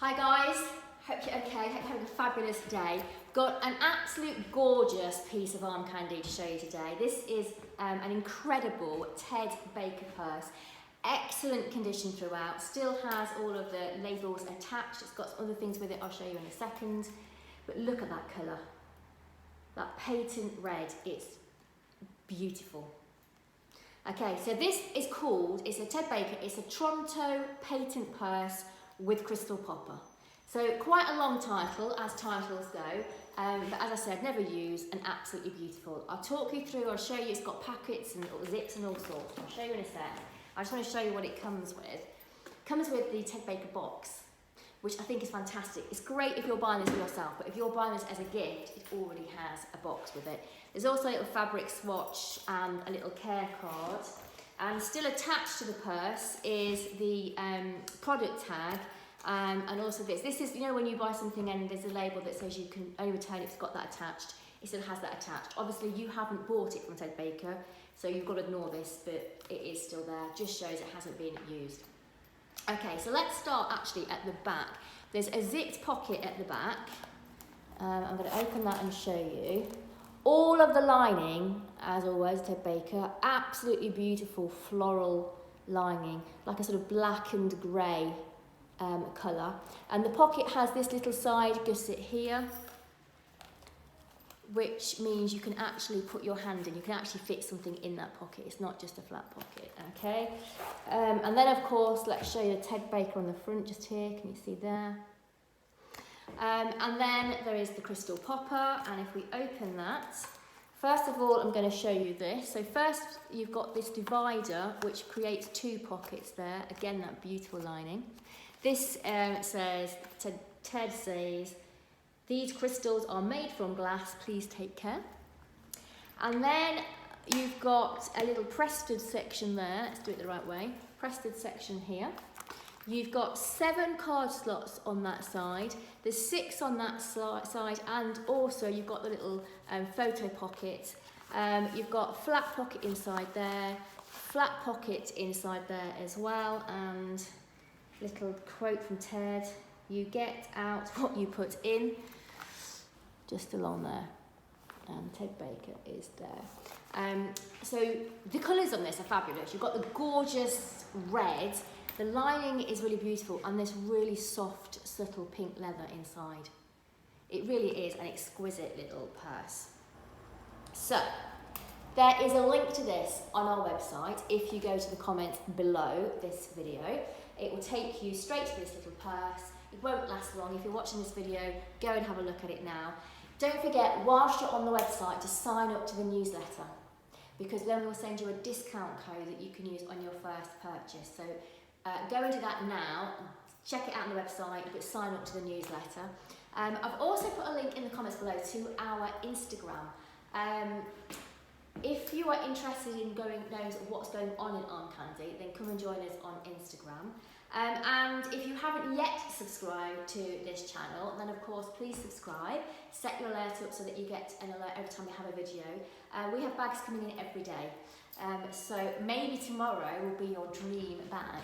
Hi guys, hope you're okay, hope you're having a fabulous day. Got an absolute gorgeous piece of Armcandy to show you today. This is an incredible Ted Baker purse. Excellent condition throughout, still has all of the labels attached. It's got some other things with it I'll show you in a second. But look at that colour, that patent red, it's beautiful. Okay, so this is called, it's a Ted Baker, it's a Tronto patent purse with crystal popper. So quite a long title, as titles go, but as I said, never used and absolutely beautiful. I'll talk you through, I'll show you, it's got pockets and zips and all sorts. I'll show you in a sec. I just want to show you what it comes with. It comes with the Ted Baker box, which I think is fantastic. It's great if you're buying this for yourself, but if you're buying this as a gift, it already has a box with it. There's also a little fabric swatch and a little care card. And still attached to the purse is the product tag and also this. This is, you know, when you buy something and there's a label that says you can only return it if it's got that attached. It still has that attached. Obviously, you haven't bought it from Ted Baker, so you've got to ignore this, but it is still there. Just shows it hasn't been used. Okay, so let's start actually at the back. There's a zipped pocket at the back. I'm going to open that and show you. All of the lining, as always, Ted Baker, absolutely beautiful floral lining, like a sort of black and grey colour. And the pocket has this little side gusset here, which means you can actually put your hand in. You can actually fit something in that pocket. It's not just a flat pocket, okay? And then, of course, let's show you the Ted Baker on the front, just here. Can you see there? And then there is the crystal popper, and if we open that, first of all, I'm going to show you this. So first, you've got this divider, which creates two pockets there. Again, that beautiful lining. This says, Ted says, "These crystals are made from glass, please take care." And then you've got a little prested section there. Let's do it the right way. Prested section here. You've got 7 card slots on that side. There's 6 on that side, and also you've got the little photo pocket. You've got flat pocket inside there, flat pocket inside there as well, and little quote from Ted: "You get out what you put in," just along there. And Ted Baker is there. So the colours on this are fabulous. You've got the gorgeous red. The lining is really beautiful, and this really soft, subtle pink leather inside. It really is an exquisite little purse. So, there is a link to this on our website. If you go to the comments below this video, it will take you straight to this little purse. It won't last long. If you're watching this video, go and have a look at it now. Don't forget, whilst you're on the website, to sign up to the newsletter, because then we'll send you a discount code that you can use on your first purchase. So, go and do that now, check it out on the website, but sign up to the newsletter. I've also put a link in the comments below to our Instagram. If you are interested in knowing what's going on in Armcandy, then come and join us on Instagram. And if you haven't yet subscribed to this channel, then of course please subscribe, set your alert up so that you get an alert every time we have a video. We have bags coming in every day. So maybe tomorrow will be your dream bag.